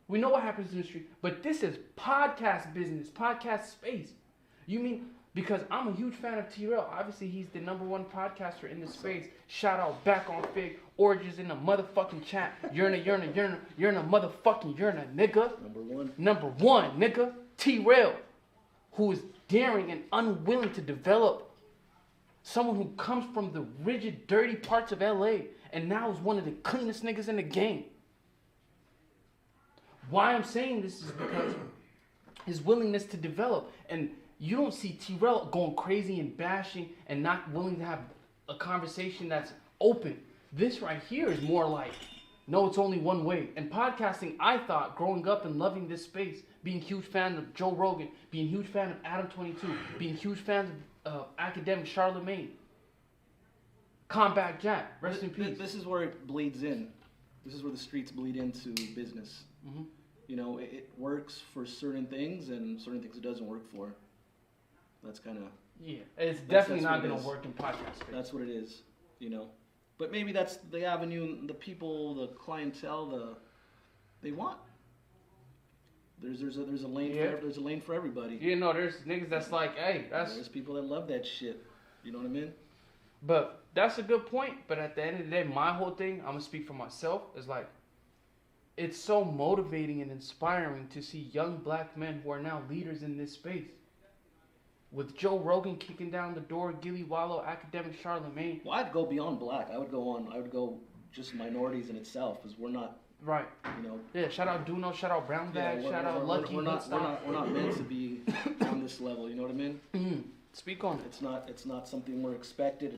We know what happens in the street. But this is podcast business, podcast space. You mean, because I'm a huge fan of T-Rail. Obviously, he's the #1 podcaster in this space. Shout out back on Figg. Origins in the motherfucking chat. You're in a motherfucking, nigga. Number one, nigga. T-Rail, who is daring and unwilling to develop. Someone who comes from the rigid, dirty parts of LA and now is one of the cleanest niggas in the game. Why I'm saying this is because his willingness to develop. And you don't see T-Rail going crazy and bashing and not willing to have a conversation that's open. This right here is more like, no, it's only one way. And podcasting, I thought, growing up and loving this space, being a huge fan of Joe Rogan, being a huge fan of Adam 22, being a huge fan of academic Charlemagne, Combat Jack, rest in peace. This is where it bleeds in. This is where the streets bleed into business. Mm-hmm. You know, it works for certain things, and certain things it doesn't work for. That's kind of... Yeah, it's definitely not going to work in podcast space. That's what it is, you know. But maybe that's the avenue, the people, the clientele, they want. There's a lane there's a lane for everybody. You know, there's niggas that's like, hey, there's people that love that shit. You know what I mean? But that's a good point. But at the end of the day, my whole thing, I'm gonna speak for myself, is like, it's so motivating and inspiring to see young black men who are now leaders in this space. With Joe Rogan kicking down the door, Gilly Wallow, academic Charlemagne. Well, I'd go beyond black. I would go just minorities in itself, because we're not. Right. You know. Yeah. Shout out Duno. Shout out Brown Bag. Shout out Lucky. We're not meant to be on this level. You know what I mean? Mm-hmm. Speak on it. It's not something we're expected.